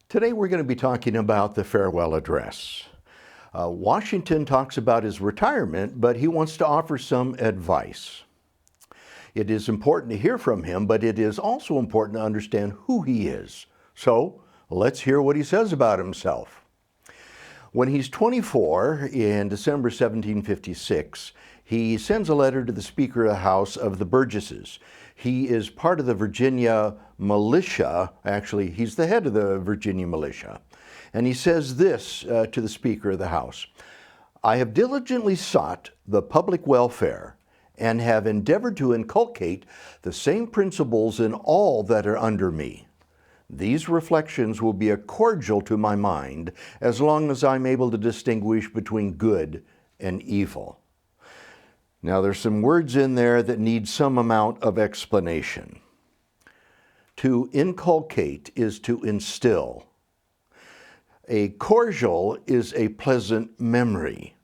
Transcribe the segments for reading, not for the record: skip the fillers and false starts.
Today we're going to be talking about the farewell address. Washington talks about his retirement, but he wants to offer some advice. It is important to hear from him, but it is also important to understand who he is. So let's hear what he says about himself. When he's 24 in December 1756, he sends a letter to the Speaker of the House of the Burgesses. He is part of the Virginia militia. Actually, he's the head of the Virginia militia. And he says this to the Speaker of the House: "I have diligently sought the public welfare and have endeavored to inculcate the same principles in all that are under me. These reflections will be a cordial to my mind as long as I'm able to distinguish between good and evil." Now, there's some words in there that need some amount of explanation. To inculcate is to instill. A cordial is a pleasant memory.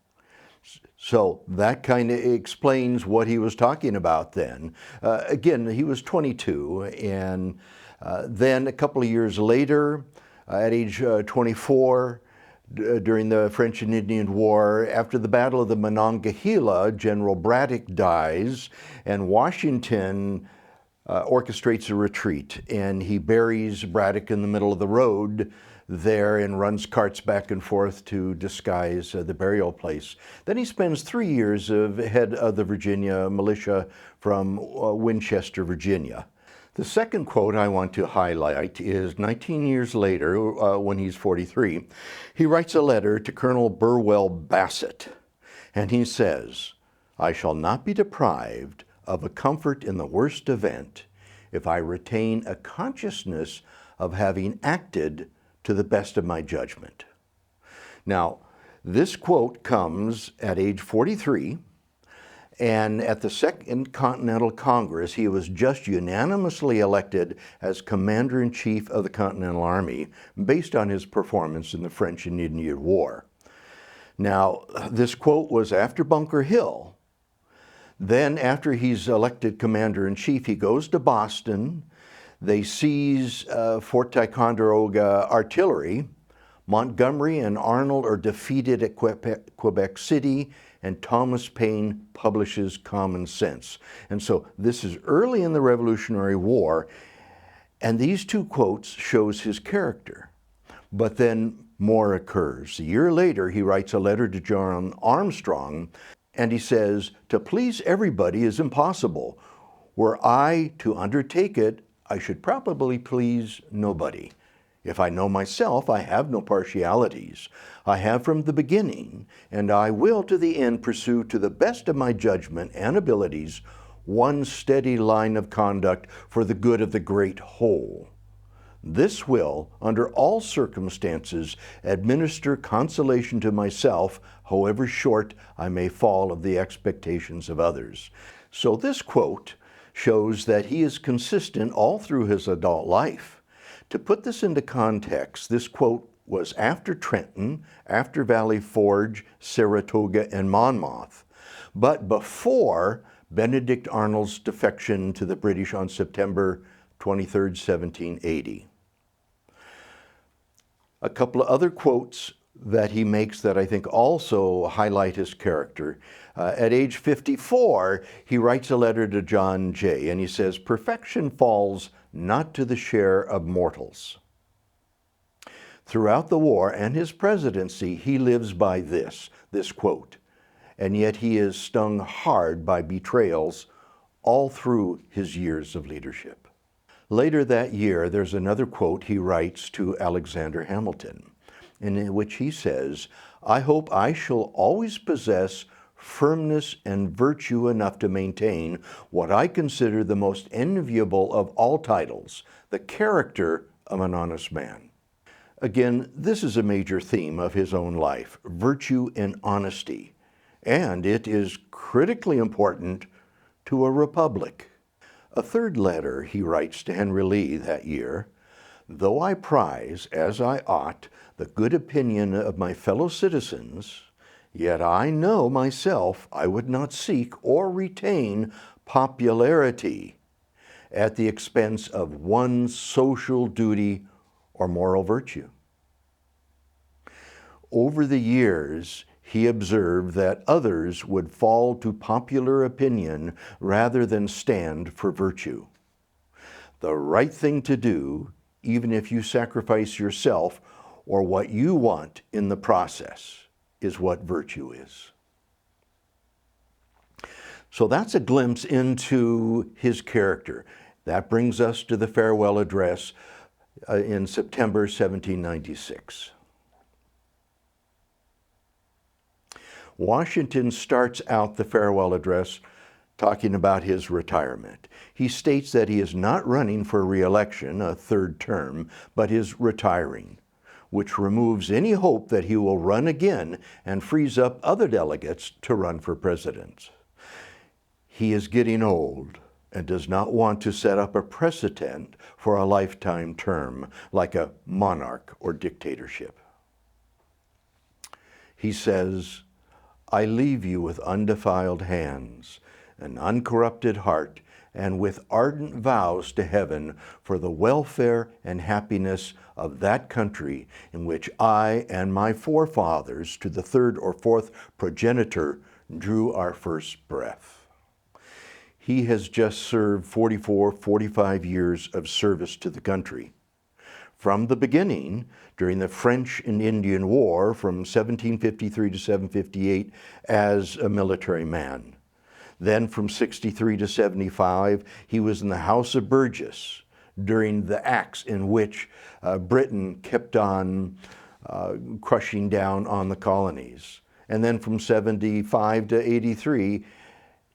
So that kind of explains what he was talking about then. Again, he was 22, and then a couple of years later, at age 24, during the French and Indian War, after the Battle of the Monongahela, General Braddock dies, and Washington orchestrates a retreat, and he buries Braddock in the middle of the road there and runs carts back and forth to disguise the burial place. Then he spends 3 years as head of the Virginia militia from Winchester, Virginia. The second quote I want to highlight is 19 years later, when he's 43, he writes a letter to Colonel Burwell Bassett, and he says, "I shall not be deprived of a comfort in the worst event if I retain a consciousness of having acted to the best of my judgment." Now, this quote comes at age 43, and at the Second Continental Congress, he was just unanimously elected as Commander-in-Chief of the Continental Army based on his performance in the French and Indian War. Now, this quote was after Bunker Hill. Then, after he's elected Commander-in-Chief, he goes to Boston. They seize Fort Ticonderoga artillery. Montgomery and Arnold are defeated at Quebec City, and Thomas Paine publishes Common Sense. And so this is early in the Revolutionary War, and these two quotes shows his character. But then more occurs. A year later, he writes a letter to John Armstrong, and he says, "To please everybody is impossible. Were I to undertake it, I should probably please nobody. If I know myself, I have no partialities. I have from the beginning, and I will to the end pursue to the best of my judgment and abilities one steady line of conduct for the good of the great whole. This will, under all circumstances, administer consolation to myself, however short I may fall of the expectations of others." So this quote shows that he is consistent all through his adult life. To put this into context, this quote was after Trenton, after Valley Forge, Saratoga, and Monmouth, but before Benedict Arnold's defection to the British on September 23, 1780. A couple of other quotes that he makes that I think also highlight his character. At age 54, he writes a letter to John Jay, and he says, "Perfection falls not to the share of mortals." Throughout the war and his presidency, he lives by this quote, and yet he is stung hard by betrayals all through his years of leadership. Later that year, there's another quote he writes to Alexander Hamilton, in which he says, "I hope I shall always possess firmness and virtue enough to maintain what I consider the most enviable of all titles, the character of an honest man." Again, this is a major theme of his own life, virtue and honesty, and it is critically important to a republic. A third letter he writes to Henry Lee that year: "Though I prize, as I ought, the good opinion of my fellow citizens, yet I know myself I would not seek or retain popularity at the expense of one social duty or moral virtue." over the years, he observed that others would fall to popular opinion rather than stand for virtue. The right thing to do, even if you sacrifice yourself or what you want in the process, is what virtue is. So that's a glimpse into his character. That brings us to the farewell address in September 1796. Washington starts out the farewell address talking about his retirement. He states that he is not running for re-election, a third term, but is retiring, which removes any hope that he will run again and frees up other delegates to run for president. He is getting old and does not want to set up a precedent for a lifetime term like a monarch or dictatorship. He says, "I leave you with undefiled hands, an uncorrupted heart, and with ardent vows to heaven for the welfare and happiness of that country in which I and my forefathers to the third or fourth progenitor drew our first breath." He has just served 45 years of service to the country. From the beginning, during the French and Indian War from 1753 to 758 as a military man. Then from 63 to 75, he was in the House of Burgess during the acts in which Britain kept on crushing down on the colonies. And then from 75 to 83,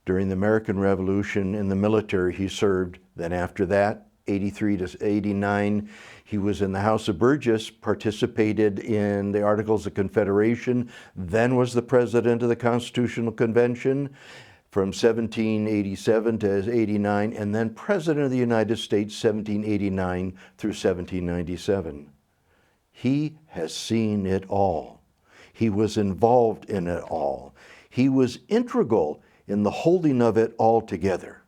during the American Revolution in the military he served. Then after that, 83 to 89, he was in the House of Burgess, participated in the Articles of Confederation, then was the president of the Constitutional Convention from 1787 to 89, and then president of the United States 1789 through 1797. He has seen it all. He was involved in it all. He was integral in the holding of it all together.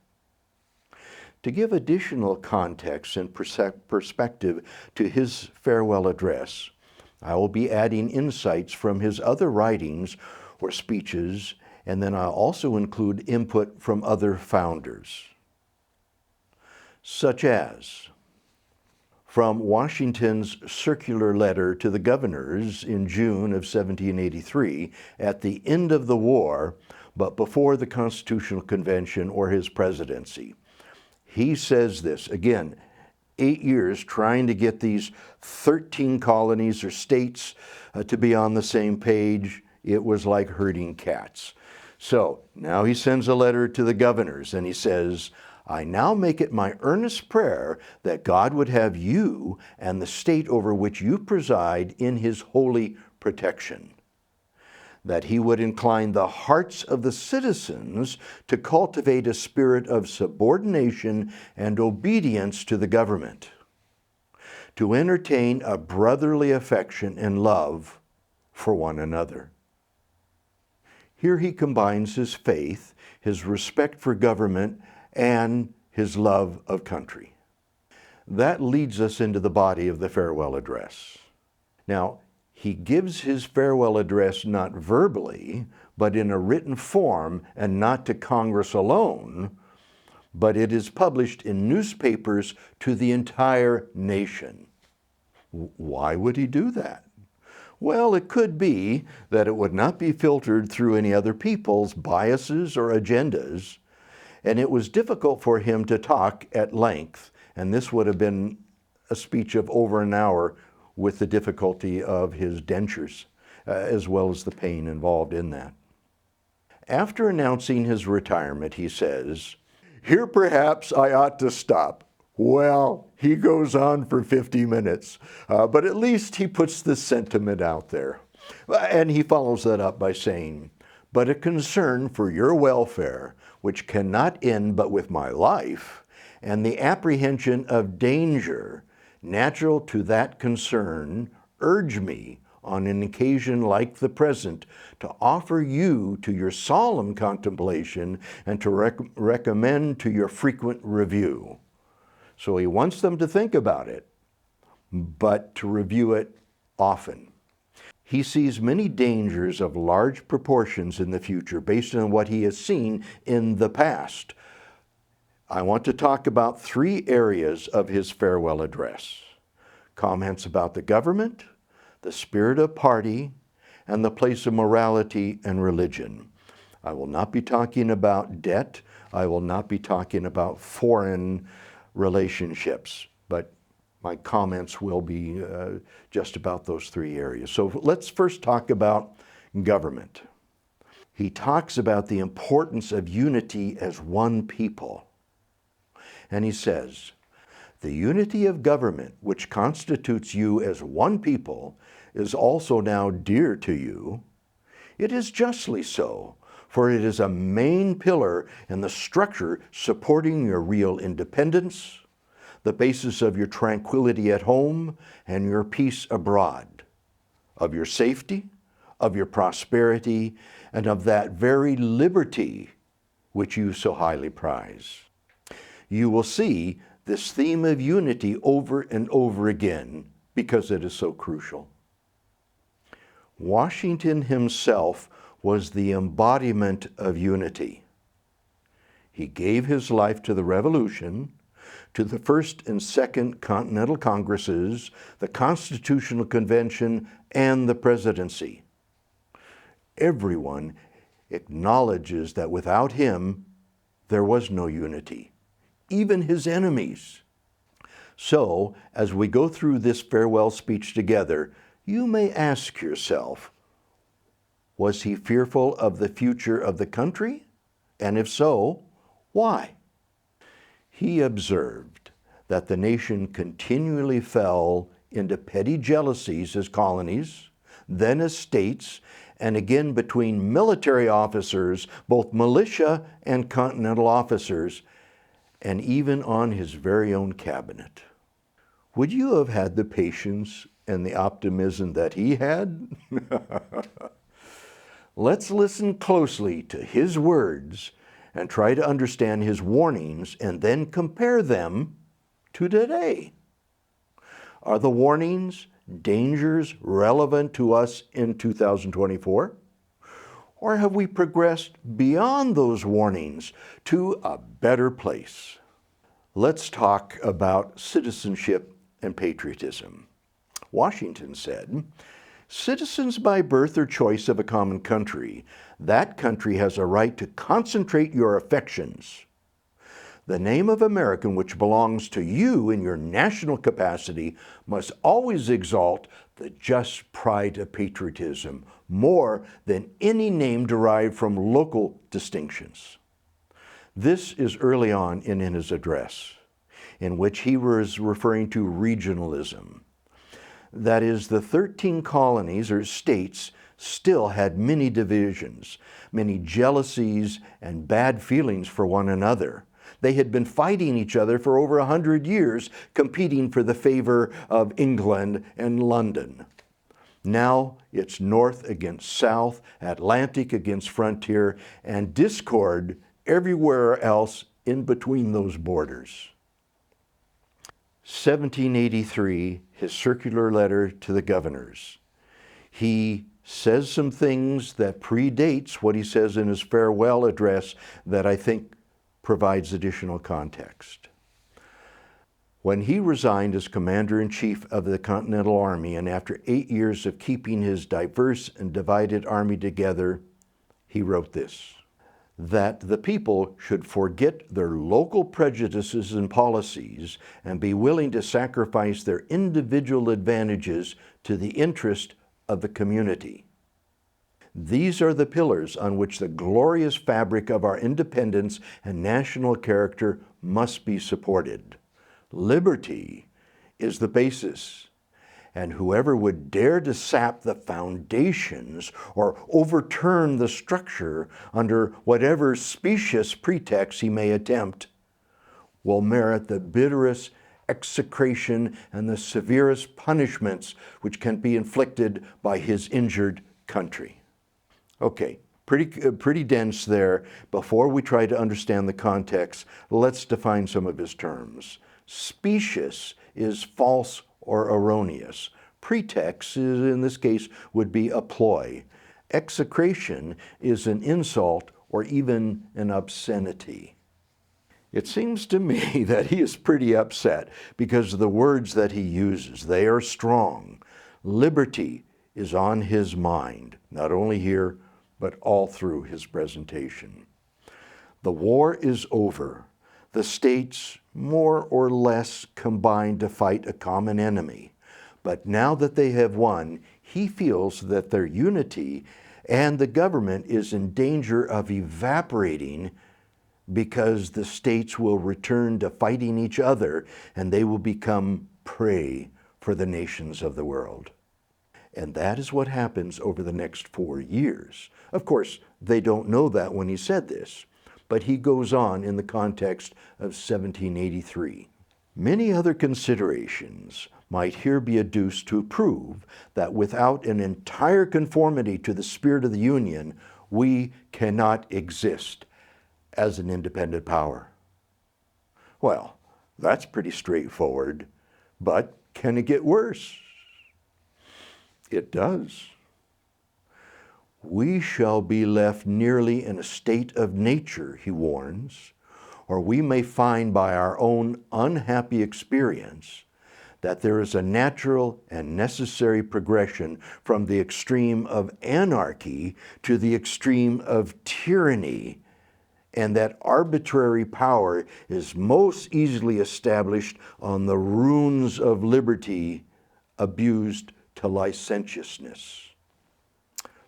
To give additional context and perspective to his farewell address, I will be adding insights from his other writings or speeches, and then I'll also include input from other founders, such as from Washington's circular letter to the governors in June of 1783 at the end of the war, but before the Constitutional Convention or his presidency. He says this, again, 8 years trying to get these 13 colonies or states to be on the same page. It was like herding cats. So now he sends a letter to the governors and he says, "I now make it my earnest prayer that God would have you and the state over which you preside in his holy protection, that he would incline the hearts of the citizens to cultivate a spirit of subordination and obedience to the government, to entertain a brotherly affection and love for one another." Here he combines his faith, his respect for government, and his love of country. That leads us into the body of the farewell address. Now, he gives his farewell address not verbally, but in a written form, and not to Congress alone, but it is published in newspapers to the entire nation. Why would he do that? Well, it could be that it would not be filtered through any other people's biases or agendas, and it was difficult for him to talk at length, and this would have been a speech of over an hour with the difficulty of his dentures, as well as the pain involved in that. After announcing his retirement, he says, "Here perhaps I ought to stop." Well, he goes on for 50 minutes, but at least he puts the sentiment out there. And he follows that up by saying, "But a concern for your welfare, which cannot end but with my life, and the apprehension of danger natural to that concern, urge me on an occasion like the present to offer you to your solemn contemplation and to recommend to your frequent review." So he wants them to think about it, but to review it often. He sees many dangers of large proportions in the future based on what he has seen in the past. I want to talk about 3 areas of his farewell address: comments about the government, the spirit of party, and the place of morality and religion. I will not be talking about debt. I will not be talking about foreign relationships, but my comments will be just about those 3 areas. So let's first talk about government. He talks about the importance of unity as one people. And he says, "The unity of government, which constitutes you as one people, is also now dear to you. It is justly so, for it is a main pillar in the structure supporting your real independence, the basis of your tranquility at home and your peace abroad, of your safety, of your prosperity, and of that very liberty which you so highly prize." You will see this theme of unity over and over again because it is so crucial. Washington himself was the embodiment of unity. He gave his life to the Revolution, to the First and Second Continental Congresses, the Constitutional Convention, and the presidency. Everyone acknowledges that without him, there was no unity, even his enemies. So, as we go through this farewell speech together, you may ask yourself, was he fearful of the future of the country? And if so, why? He observed that the nation continually fell into petty jealousies as colonies, then as states, and again between military officers, both militia and continental officers, and even on his very own cabinet. Would you have had the patience and the optimism that he had? Let's listen closely to his words and try to understand his warnings and then compare them to today. Are the warnings, dangers relevant to us in 2024? Or have we progressed beyond those warnings to a better place? Let's talk about citizenship and patriotism. Washington said, "Citizens by birth or choice of a common country, that country has a right to concentrate your affections. The name of American, which belongs to you in your national capacity, must always exalt the just pride of patriotism more than any name derived from local distinctions." This is early on in his address, in which he was referring to regionalism. That is, the 13 colonies or states still had many divisions, many jealousies, and bad feelings for one another. They had been fighting each other for over 100 years, competing for the favor of England and London. Now it's North against South, Atlantic against frontier, and discord everywhere else in between those borders. 1783, his circular letter to the governors. He says some things that predates what he says in his farewell address that I think provides additional context. When he resigned as Commander-in-Chief of the Continental Army, and after 8 years of keeping his diverse and divided army together, he wrote this: that the people should forget their local prejudices and policies and be willing to sacrifice their individual advantages to the interest of the community. These are the pillars on which the glorious fabric of our independence and national character must be supported. Liberty is the basis, and whoever would dare to sap the foundations or overturn the structure under whatever specious pretext he may attempt will merit the bitterest execration and the severest punishments which can be inflicted by his injured country. Okay, pretty dense there. Before we try to understand the context, let's define some of his terms. Specious is false or erroneous. Pretext in this case would be a ploy. Execration is an insult or even an obscenity. It seems to me that he is pretty upset because of the words that he uses. They are strong. Liberty is on his mind, not only here, but all through his presentation. The war is over. The states more or less combined to fight a common enemy. But now that they have won, he feels that their unity and the government is in danger of evaporating because the states will return to fighting each other and they will become prey for the nations of the world. And that is what happens over the next 4 years. Of course, they don't know that when he said this, but he goes on in the context of 1783. Many other considerations might here be adduced to prove that without an entire conformity to the spirit of the Union, we cannot exist as an independent power. Well, that's pretty straightforward, but can it get worse? It does. We shall be left nearly in a state of nature, he warns, or we may find by our own unhappy experience that there is a natural and necessary progression from the extreme of anarchy to the extreme of tyranny, and that arbitrary power is most easily established on the ruins of liberty abused to licentiousness.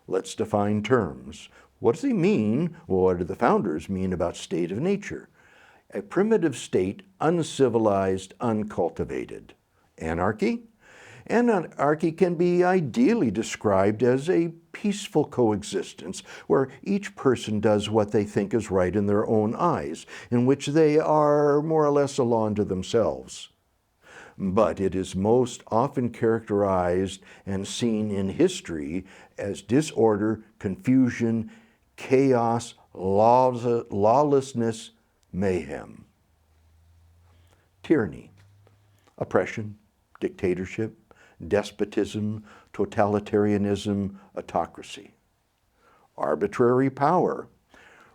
Let's define terms. What does he mean? Well, what do the founders mean about state of nature? A primitive state, uncivilized, uncultivated. Anarchy? Anarchy can be ideally described as a peaceful coexistence where each person does what they think is right in their own eyes, in which they are more or less a law unto themselves. But it is most often characterized and seen in history as disorder, confusion, chaos, lawlessness, mayhem. Tyranny, oppression, dictatorship, despotism, totalitarianism, autocracy. Arbitrary power,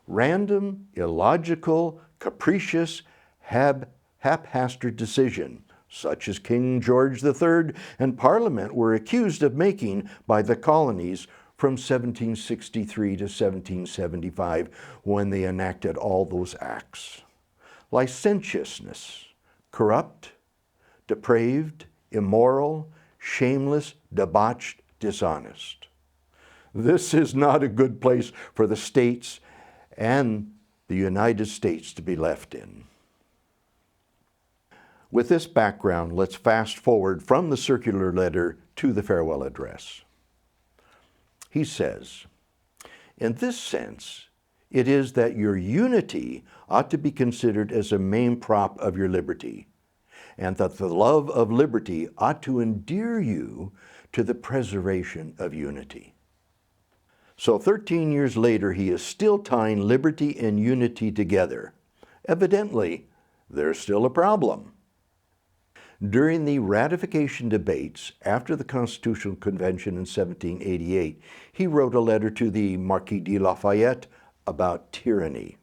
random, illogical, capricious, haphazard decision, such as King George III and Parliament were accused of making by the colonies from 1763 to 1775 when they enacted all those acts. Licentiousness, corrupt, depraved, immoral, shameless, debauched, dishonest. This is not a good place for the states and the United States to be left in. With this background, let's fast forward from the circular letter to the farewell address. He says, in this sense, it is that your unity ought to be considered as a main prop of your liberty, and that the love of liberty ought to endear you to the preservation of unity. So 13 years later, he is still tying liberty and unity together. Evidently, there's still a problem. During the ratification debates after the Constitutional Convention in 1788, he wrote a letter to the Marquis de Lafayette about tyranny.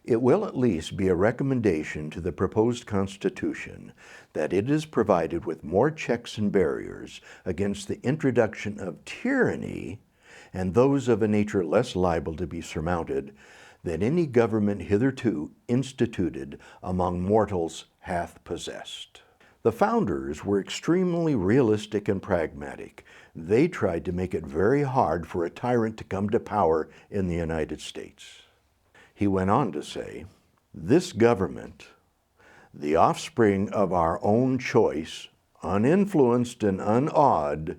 It will at least be a recommendation to the proposed Constitution that it is provided with more checks and barriers against the introduction of tyranny and those of a nature less liable to be surmounted than any government hitherto instituted among mortals hath possessed. The founders were extremely realistic and pragmatic. They tried to make it very hard for a tyrant to come to power in the United States. He went on to say, this government, the offspring of our own choice, uninfluenced and unawed,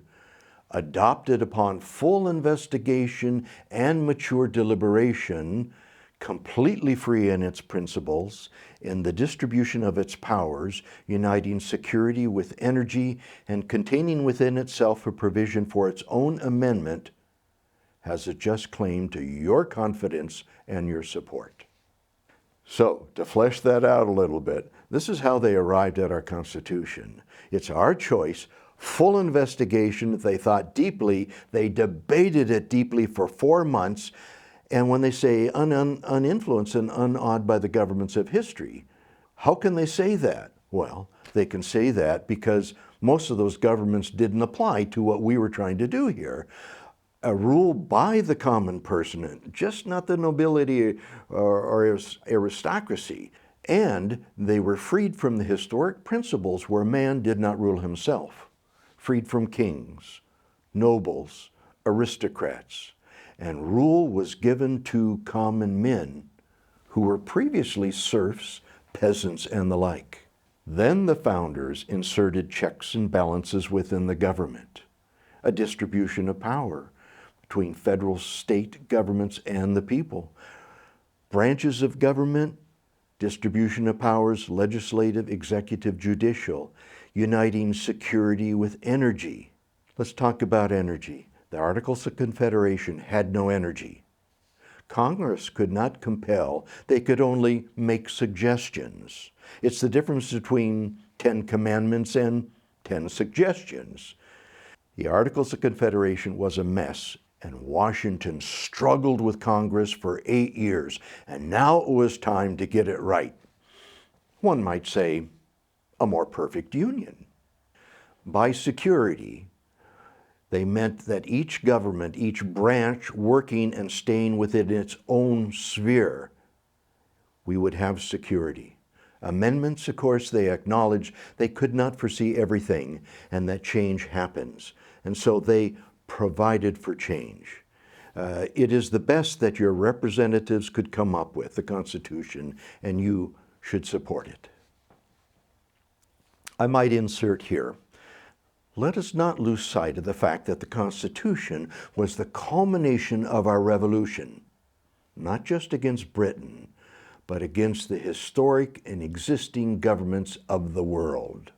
adopted upon full investigation and mature deliberation, completely free in its principles, in the distribution of its powers, uniting security with energy, and containing within itself a provision for its own amendment, has a just claim to your confidence and your support. So, to flesh that out a little bit, this is how they arrived at our Constitution. It's our choice, full investigation. They thought deeply. They debated it deeply for 4 months. And when they say uninfluenced and unawed by the governments of history, how can they say that? Well, they can say that because most of those governments didn't apply to what we were trying to do here. A rule by the common person, just not the nobility or aristocracy. And they were freed from the historic principles where man did not rule himself, freed from kings, nobles, aristocrats, and rule was given to common men who were previously serfs, peasants, and the like. Then the founders inserted checks and balances within the government, a distribution of power between federal, state governments and the people, branches of government, distribution of powers, legislative, executive, judicial, uniting security with energy. Let's talk about energy. The Articles of Confederation had no energy. Congress could not compel, they could only make suggestions. It's the difference between 10 commandments and 10 suggestions. The Articles of Confederation was a mess, and Washington struggled with Congress for 8 years, and now it was time to get it right. One might say, a more perfect union. By security, they meant that each government, each branch working and staying within its own sphere, we would have security. Amendments, of course, they acknowledged they could not foresee everything and that change happens. And so they provided for change. It is the best that your representatives could come up with, the Constitution, and you should support it. I might insert here, let us not lose sight of the fact that the Constitution was the culmination of our revolution, not just against Britain, but against the historic and existing governments of the world.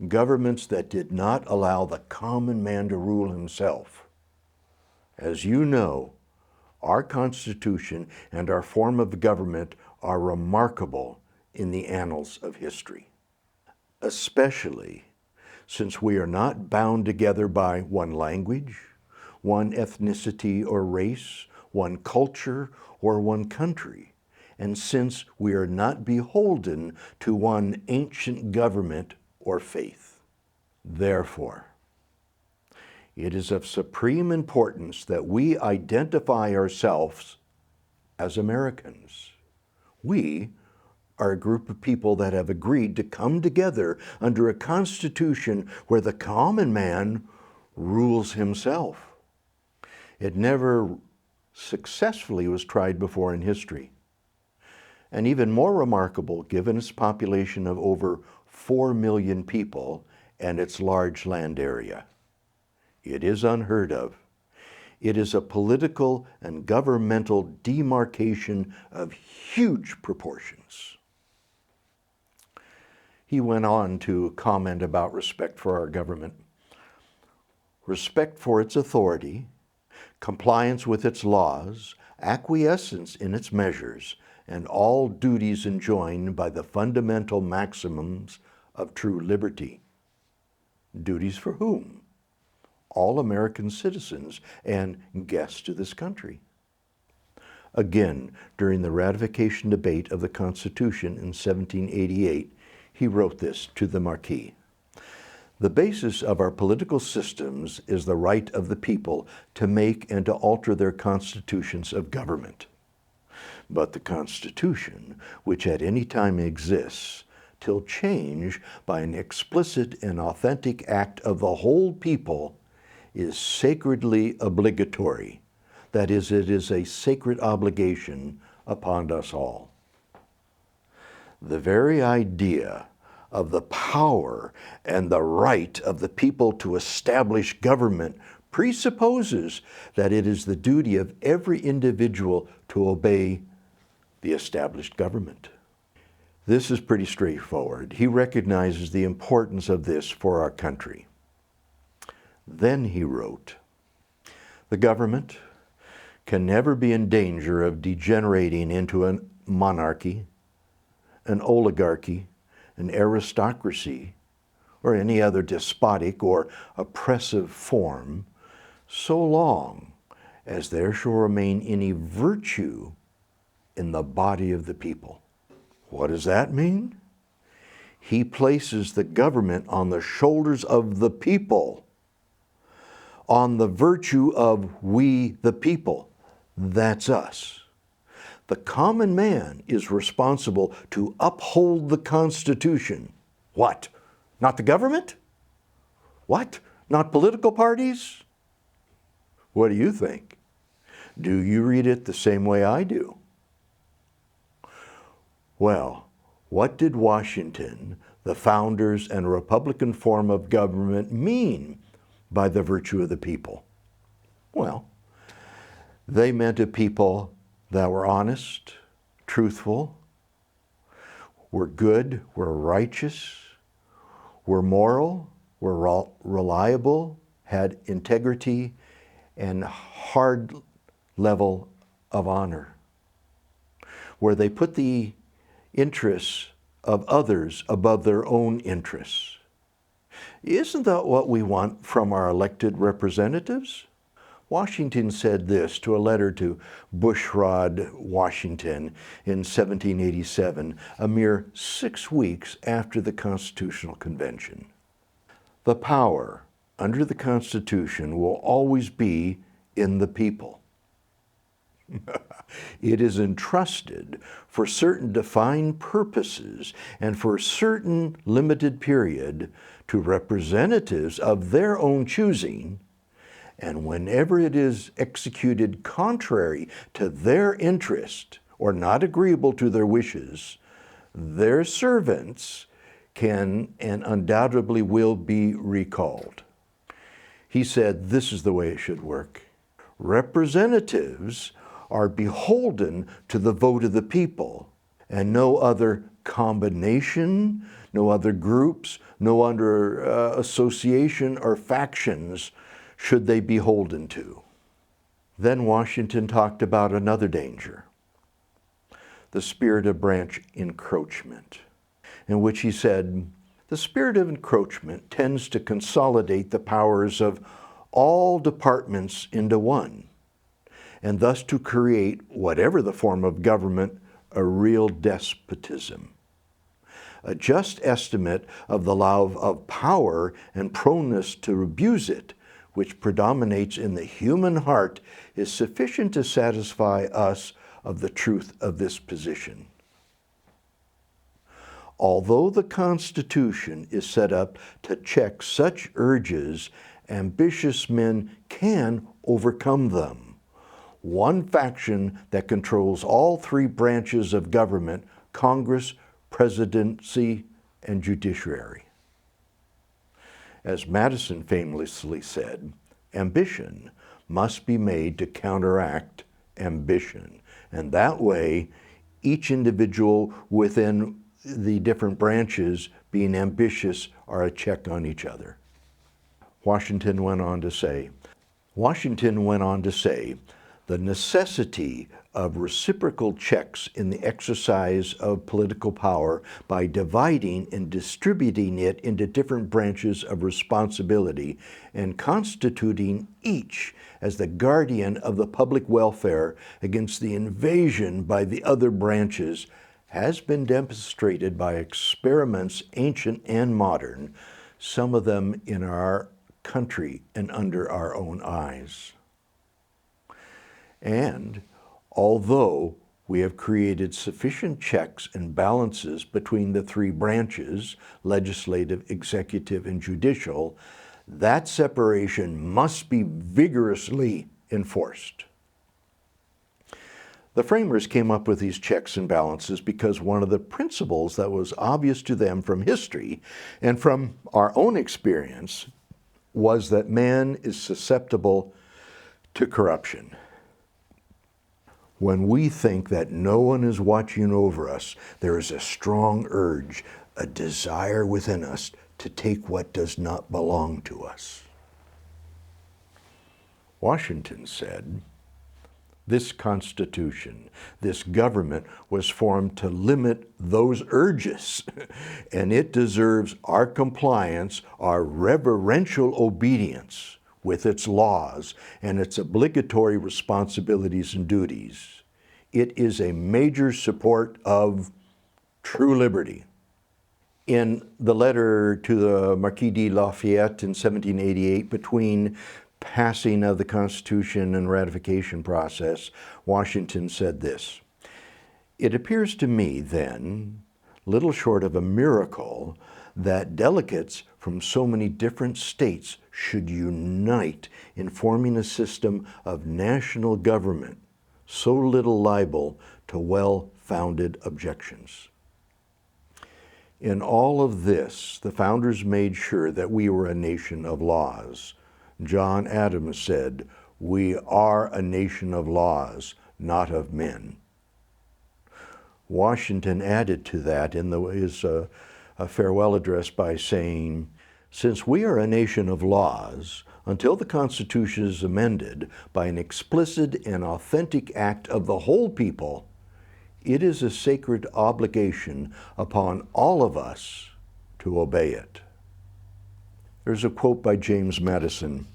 Governments that did not allow the common man to rule himself. As you know, our Constitution and our form of government are remarkable in the annals of history, especially since we are not bound together by one language, one ethnicity or race, one culture, or one country, and since we are not beholden to one ancient government or faith. Therefore, it is of supreme importance that we identify ourselves as Americans. We are a group of people that have agreed to come together under a constitution where the common man rules himself. It never successfully was tried before in history. And even more remarkable, given its population of over 4 million people and its large land area. It is unheard of. It is a political and governmental demarcation of huge proportions. He went on to comment about respect for our government. Respect for its authority, compliance with its laws, acquiescence in its measures, and all duties enjoined by the fundamental maxims of true liberty. Duties for whom? All American citizens and guests to this country. Again, during the ratification debate of the Constitution in 1788, he wrote this to the Marquis. The basis of our political systems is the right of the people to make and to alter their constitutions of government. But the Constitution, which at any time exists, till change by an explicit and authentic act of the whole people, is sacredly obligatory. That is, it is a sacred obligation upon us all. The very idea of the power and the right of the people to establish government presupposes that it is the duty of every individual to obey the established government. This is pretty straightforward. He recognizes the importance of this for our country. Then he wrote, the government can never be in danger of degenerating into a monarchy, an oligarchy, an aristocracy, or any other despotic or oppressive form, so long as there shall remain any virtue in the body of the people. What does that mean? He places the government on the shoulders of the people, on the virtue of we the people. That's us. The common man is responsible to uphold the Constitution. What? Not the government? What? Not political parties? What do you think? Do you read it the same way I do? Well, what did Washington, the founders and Republican form of government, mean by the virtue of the people? Well, they meant a people that were honest, truthful, were good, were righteous, were moral, were reliable, had integrity, and hard level of honor, where they put the interests of others above their own interests. Isn't that what we want from our elected representatives? Washington said this to a letter to Bushrod, Washington in 1787, a mere 6 weeks after the Constitutional Convention. The power under the Constitution will always be in the people. It is entrusted for certain defined purposes and for a certain limited period to representatives of their own choosing, and whenever it is executed contrary to their interest or not agreeable to their wishes, their servants can and undoubtedly will be recalled. He said this is the way it should work. Representatives are beholden to the vote of the people, and no other combination, no other groups, no other association or factions should they be beholden to. Then Washington talked about another danger, the spirit of branch encroachment, in which he said, the spirit of encroachment tends to consolidate the powers of all departments into one, and thus to create, whatever the form of government, a real despotism. A just estimate of the love of power and proneness to abuse it, which predominates in the human heart, is sufficient to satisfy us of the truth of this position. Although the Constitution is set up to check such urges, ambitious men can overcome them. One faction that controls all three branches of government, Congress, presidency, and judiciary. As Madison famously said, ambition must be made to counteract ambition. And that way, each individual within the different branches being ambitious are a check on each other. Washington went on to say, the necessity of reciprocal checks in the exercise of political power by dividing and distributing it into different branches of responsibility and constituting each as the guardian of the public welfare against the invasion by the other branches has been demonstrated by experiments ancient and modern, some of them in our country and under our own eyes. And although we have created sufficient checks and balances between the three branches, legislative, executive, and judicial, that separation must be vigorously enforced. The framers came up with these checks and balances because one of the principles that was obvious to them from history and from our own experience was that man is susceptible to corruption. When we think that no one is watching over us, there is a strong urge, a desire within us to take what does not belong to us. Washington said, This Constitution, this government was formed to limit those urges, and it deserves our compliance, our reverential obedience with its laws and its obligatory responsibilities and duties. It is a major support of true liberty. In the letter to the Marquis de Lafayette in 1788, between passing of the Constitution and ratification process, Washington said this: "It appears to me, then, little short of a miracle, that delegates from so many different states should unite in forming a system of national government so little liable to well-founded objections." In all of this, the founders made sure that we were a nation of laws. John Adams said, "We are a nation of laws, not of men." Washington added to that in his farewell address by saying, "Since we are a nation of laws, until the Constitution is amended by an explicit and authentic act of the whole people, it is a sacred obligation upon all of us to obey it." There's a quote by James Madison: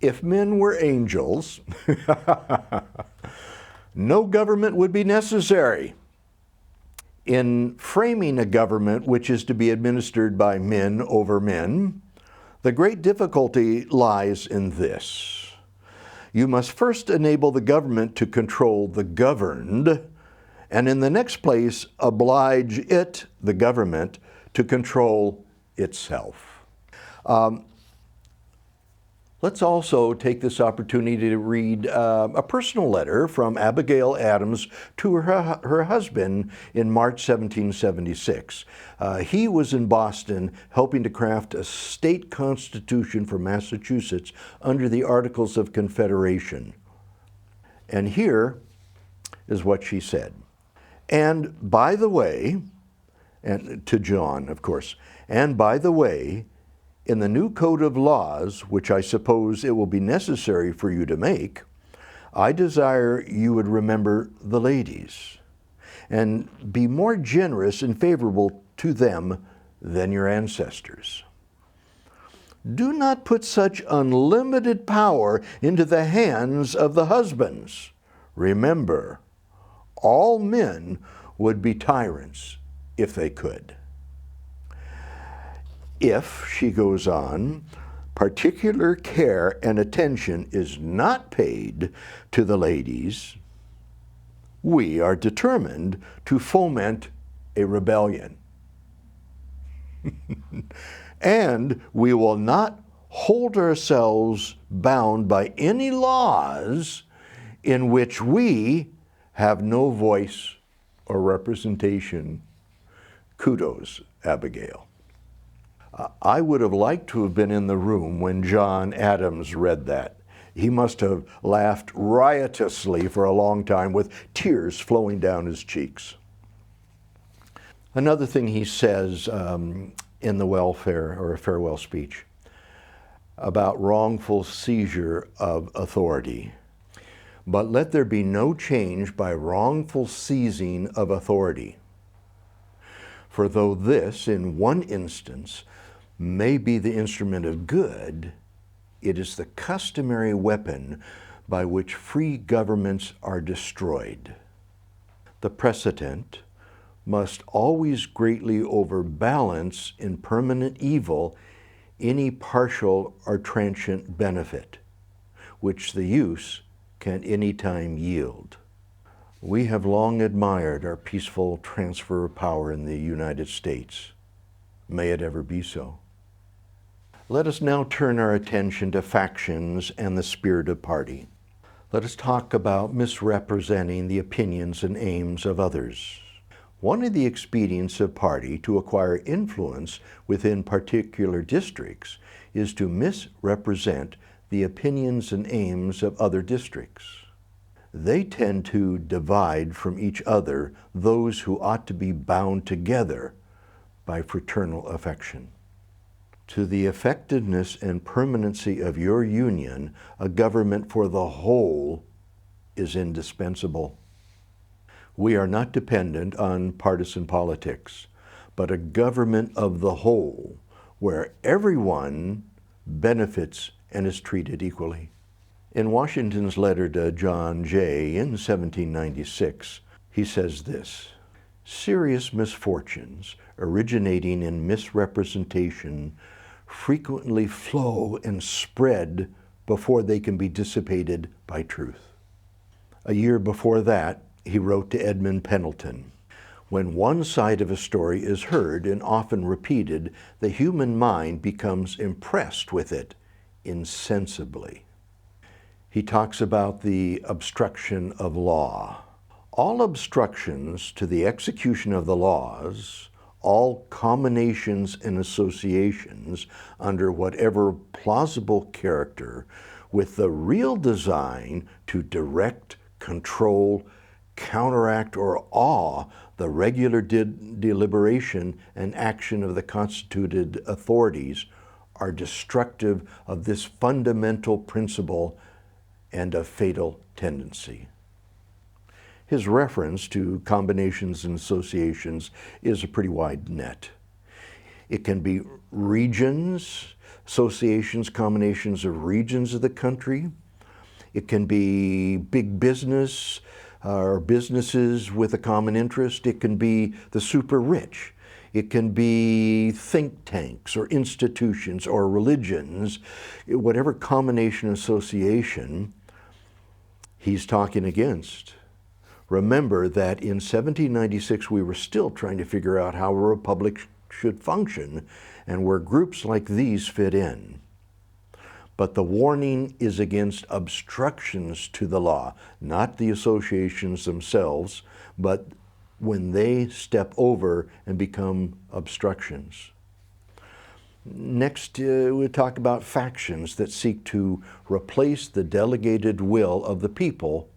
"If men were angels, no government would be necessary. In framing a government which is to be administered by men over men, the great difficulty lies in this: you must first enable the government to control the governed, and in the next place, oblige it, the government, to control itself." Let's also take this opportunity to read a personal letter from Abigail Adams to her husband in March 1776. He was in Boston helping to craft a state constitution for Massachusetts under the Articles of Confederation. And here is what she said. "And by the way," and to John, of course, "and by the way, in the new code of laws, which I suppose it will be necessary for you to make, I desire you would remember the ladies, and be more generous and favorable to them than your ancestors. Do not put such unlimited power into the hands of the husbands. Remember, all men would be tyrants if they could. If," she goes on, "particular care and attention is not paid to the ladies, we are determined to foment a rebellion. And we will not hold ourselves bound by any laws in which we have no voice or representation." Kudos, Abigail. I would have liked to have been in the room when John Adams read that. He must have laughed riotously for a long time with tears flowing down his cheeks. Another thing he says in the welfare or farewell speech about wrongful seizure of authority. "But let there be no change by wrongful seizing of authority. For though this, in one instance, may be the instrument of good, it is the customary weapon by which free governments are destroyed. The precedent must always greatly overbalance in permanent evil any partial or transient benefit, which the use can any time yield. We have long admired our peaceful transfer of power in the United States. May it ever be so." Let us now turn our attention to factions and the spirit of party. Let us talk about misrepresenting the opinions and aims of others. One of the expedients of party to acquire influence within particular districts is to misrepresent the opinions and aims of other districts. They tend to divide from each other those who ought to be bound together by fraternal affection. To the effectiveness and permanency of your union, a government for the whole is indispensable. We are not dependent on partisan politics, but a government of the whole, where everyone benefits and is treated equally. In Washington's letter to John Jay in 1796, he says this: "Serious misfortunes originating in misrepresentation frequently flow and spread before they can be dissipated by truth." A year before that, he wrote to Edmund Pendleton, "When one side of a story is heard and often repeated, the human mind becomes impressed with it insensibly." He talks about the obstruction of law. All obstructions to the execution of the laws, all combinations and associations under whatever plausible character, with the real design to direct, control, counteract, or awe the regular deliberation and action of the constituted authorities, are destructive of this fundamental principle and a fatal tendency. His reference to combinations and associations is a pretty wide net. It can be regions, associations, combinations of regions of the country. It can be big business or businesses with a common interest. It can be the super rich. It can be think tanks or institutions or religions. Whatever combination association he's talking against. Remember that in 1796 we were still trying to figure out how a republic should function and where groups like these fit in. But the warning is against obstructions to the law, not the associations themselves, but when they step over and become obstructions. Next, we'll talk about factions that seek to replace the delegated will of the people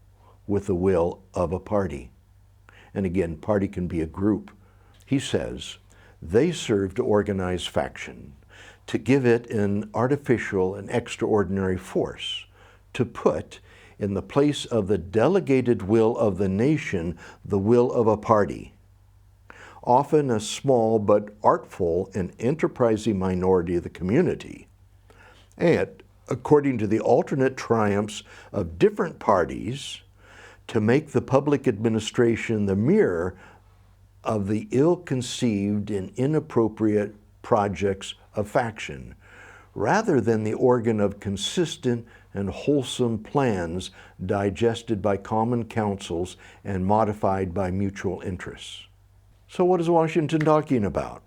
with the will of a party. And again, party can be a group. He says, they serve to organize faction, to give it an artificial and extraordinary force, to put in the place of the delegated will of the nation the will of a party, often a small but artful and enterprising minority of the community, and, according to the alternate triumphs of different parties, to make the public administration the mirror of the ill-conceived and inappropriate projects of faction, rather than the organ of consistent and wholesome plans digested by common councils and modified by mutual interests. So what is Washington talking about?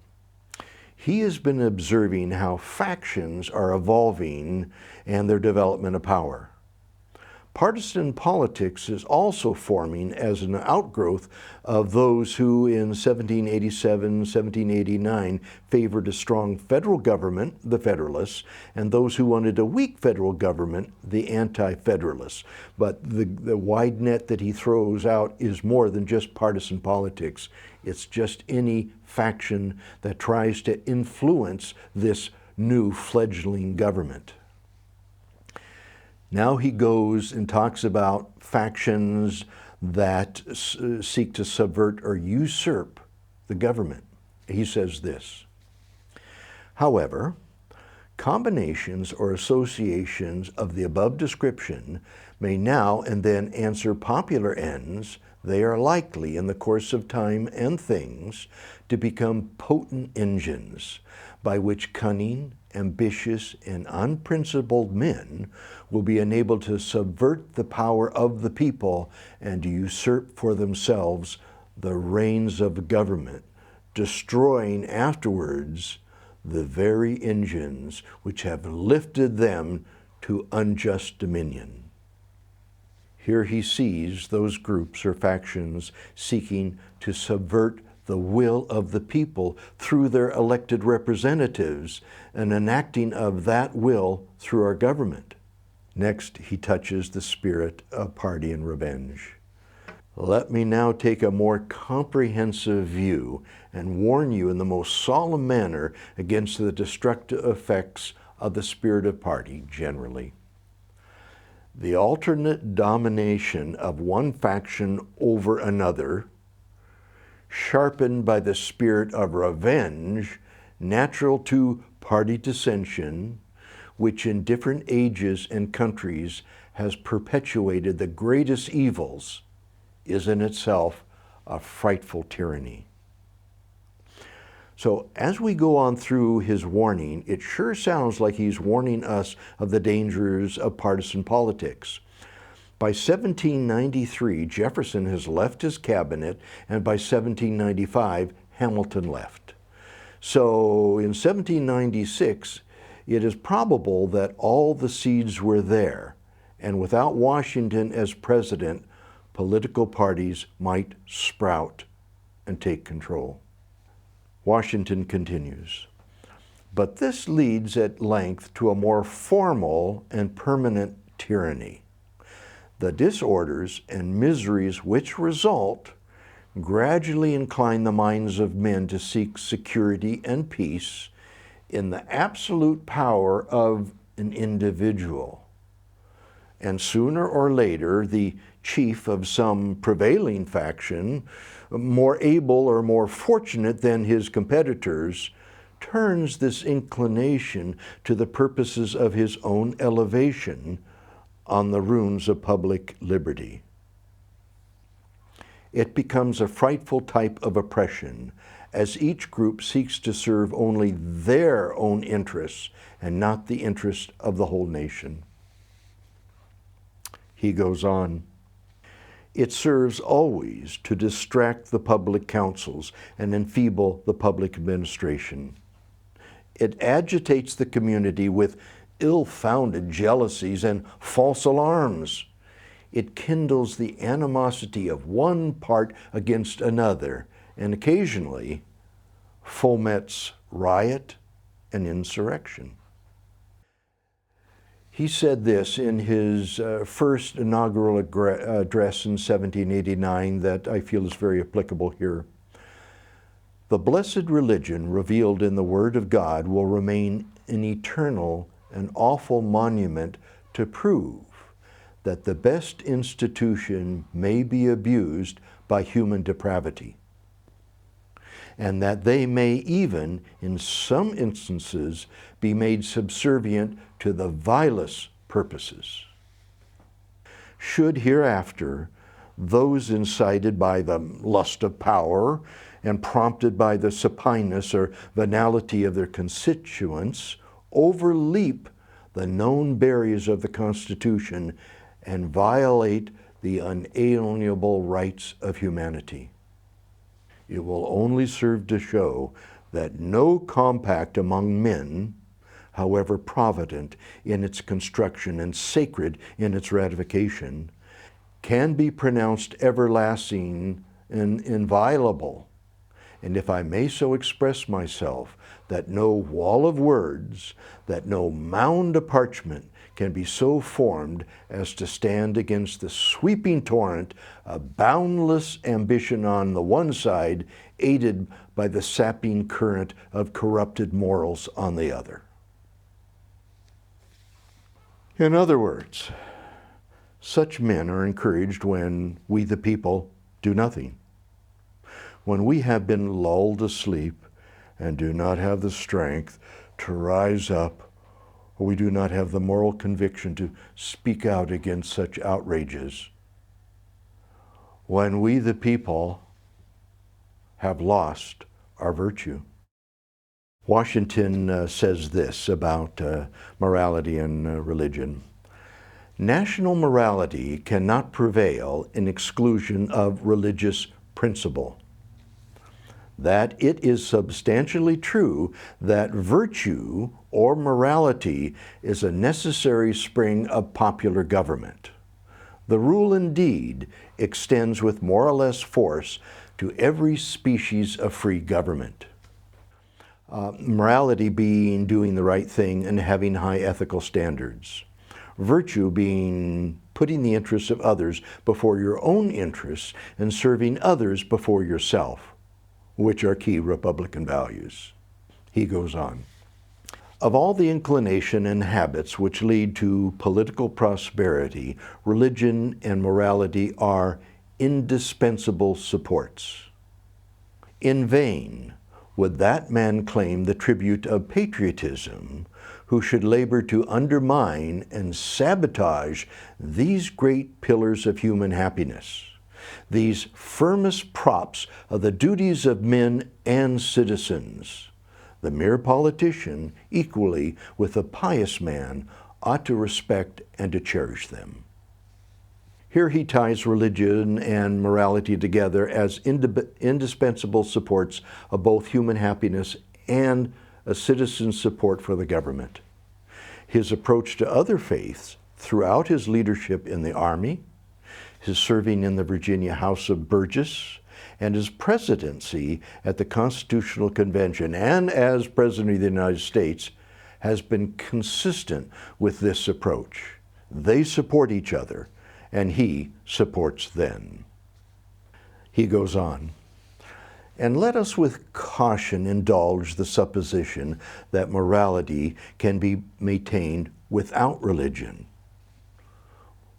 He has been observing how factions are evolving and their development of power. Partisan politics is also forming as an outgrowth of those who in 1787, 1789 favored a strong federal government, the Federalists, and those who wanted a weak federal government, the Anti-Federalists. But the wide net that he throws out is more than just partisan politics. It's just any faction that tries to influence this new fledgling government. Now he goes and talks about factions that seek to subvert or usurp the government. He says this: however, combinations or associations of the above description may now and then answer popular ends. They are likely, in the course of time and things, to become potent engines by which cunning, ambitious, and unprincipled men will be enabled to subvert the power of the people and to usurp for themselves the reins of government, destroying afterwards the very engines which have lifted them to unjust dominion. Here he sees those groups or factions seeking to subvert the will of the people through their elected representatives and enacting of that will through our government. Next, he touches the spirit of party and revenge. Let me now take a more comprehensive view and warn you in the most solemn manner against the destructive effects of the spirit of party generally. The alternate domination of one faction over another, sharpened by the spirit of revenge, natural to party dissension, which in different ages and countries has perpetuated the greatest evils, is in itself a frightful tyranny. So as we go on through his warning, it sure sounds like he's warning us of the dangers of partisan politics. By 1793, Jefferson has left his cabinet, and by 1795, Hamilton left. So in 1796, it is probable that all the seeds were there, and without Washington as president, political parties might sprout and take control. Washington continues, but this leads at length to a more formal and permanent tyranny. The disorders and miseries which result gradually incline the minds of men to seek security and peace in the absolute power of an individual. And sooner or later, the chief of some prevailing faction, more able or more fortunate than his competitors, turns this inclination to the purposes of his own elevation on the ruins of public liberty. It becomes a frightful type of oppression, as each group seeks to serve only their own interests and not the interests of the whole nation. He goes on, it serves always to distract the public councils and enfeeble the public administration. It agitates the community with ill-founded jealousies and false alarms. It kindles the animosity of one part against another, and occasionally foments riot and insurrection. He said this in his first inaugural address in 1789 that I feel is very applicable here. The blessed religion revealed in the Word of God will remain an eternal and awful monument to prove that the best institution may be abused by human depravity, and that they may even, in some instances, be made subservient to the vilest purposes. Should hereafter those incited by the lust of power and prompted by the supineness or venality of their constituents overleap the known barriers of the Constitution and violate the unalienable rights of humanity, it will only serve to show that no compact among men, however provident in its construction and sacred in its ratification, can be pronounced everlasting and inviolable. And if I may so express myself, that no wall of words, that no mound of parchment can be so formed as to stand against the sweeping torrent of boundless ambition on the one side, aided by the sapping current of corrupted morals on the other. In other words, such men are encouraged when we, the people, do nothing. When we have been lulled asleep and do not have the strength to rise up, or we do not have the moral conviction to speak out against such outrages. When we, the people, have lost our virtue. Washington says this about morality and religion. National morality cannot prevail in exclusion of religious principle. That it is substantially true that virtue or morality is a necessary spring of popular government. The rule indeed extends with more or less force to every species of free government. Morality being doing the right thing and having high ethical standards. Virtue being putting the interests of others before your own interests and serving others before yourself, which are key Republican values. He goes on. Of all the inclination and habits which lead to political prosperity, religion and morality are indispensable supports. In vain would that man claim the tribute of patriotism who should labor to undermine and sabotage these great pillars of human happiness, these firmest props of the duties of men and citizens. The mere politician, equally with the pious man, ought to respect and to cherish them. Here he ties religion and morality together as indispensable supports of both human happiness and a citizen's support for the government. His approach to other faiths throughout his leadership in the Army, his serving in the Virginia House of Burgess, and his presidency at the Constitutional Convention and as President of the United States has been consistent with this approach. They support each other, and he supports them. He goes on, and let us with caution indulge the supposition that morality can be maintained without religion.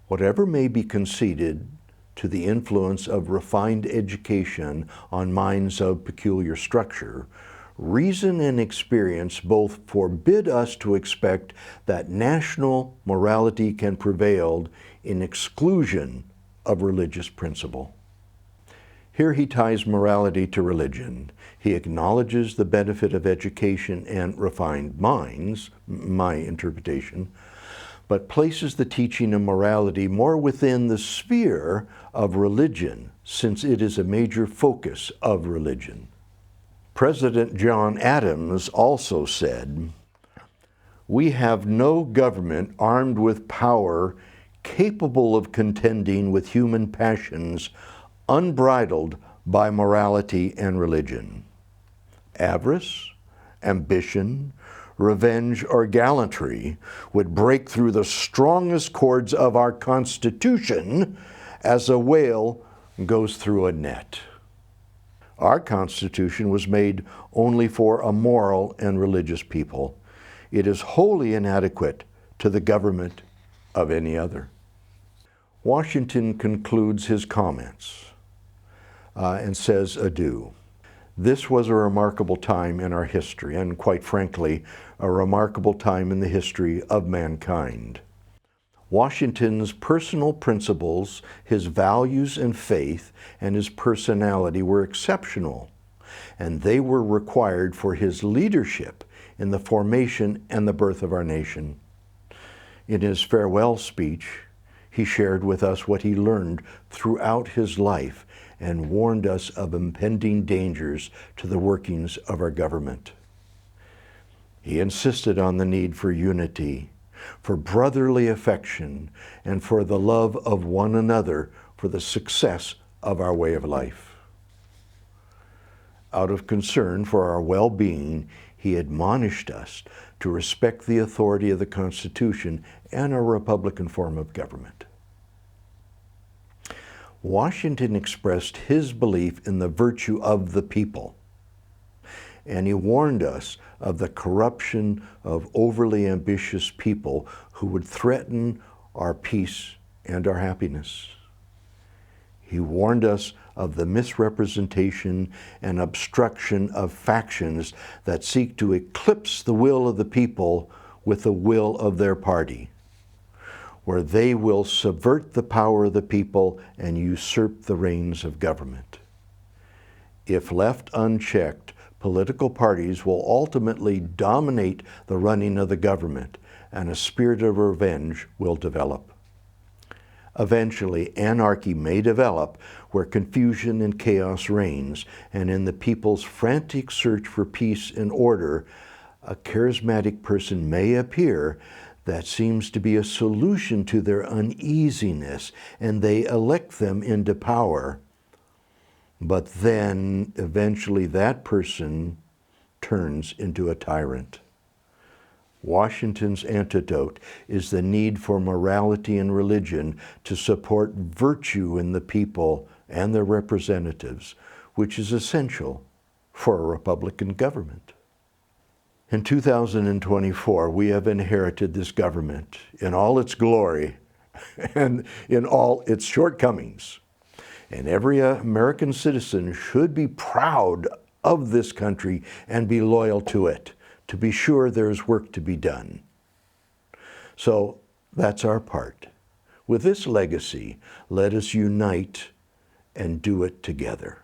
Whatever may be conceded to the influence of refined education on minds of peculiar structure, reason and experience both forbid us to expect that national morality can prevail in exclusion of religious principle. Here he ties morality to religion. He acknowledges the benefit of education and refined minds, my interpretation, but places the teaching of morality more within the sphere of religion, since it is a major focus of religion. President John Adams also said, "We have no government armed with power capable of contending with human passions unbridled by morality and religion. Avarice, ambition, revenge, or gallantry would break through the strongest cords of our Constitution as a whale goes through a net." Our Constitution was made only for a moral and religious people. It is wholly inadequate to the government of any other. Washington concludes his comments and says adieu. This was a remarkable time in our history, and quite frankly, a remarkable time in the history of mankind. Washington's personal principles, his values and faith, and his personality were exceptional, and they were required for his leadership in the formation and the birth of our nation. In his farewell speech, he shared with us what he learned throughout his life and warned us of impending dangers to the workings of our government. He insisted on the need for unity, for brotherly affection, and for the love of one another for the success of our way of life. Out of concern for our well-being, he admonished us to respect the authority of the Constitution and our Republican form of government. Washington expressed his belief in the virtue of the people, and he warned us of the corruption of overly ambitious people who would threaten our peace and our happiness. He warned us of the misrepresentation and obstruction of factions that seek to eclipse the will of the people with the will of their party, where they will subvert the power of the people and usurp the reins of government. If left unchecked, political parties will ultimately dominate the running of the government, and a spirit of revenge will develop. Eventually, anarchy may develop where confusion and chaos reigns, and in the people's frantic search for peace and order, a charismatic person may appear that seems to be a solution to their uneasiness, and they elect them into power. But then, eventually, that person turns into a tyrant. Washington's antidote is the need for morality and religion to support virtue in the people and their representatives, which is essential for a Republican government. In 2024, we have inherited this government in all its glory and in all its shortcomings. And every American citizen should be proud of this country and be loyal to it, to be sure there's work to be done. So that's our part. With this legacy, let us unite and do it together.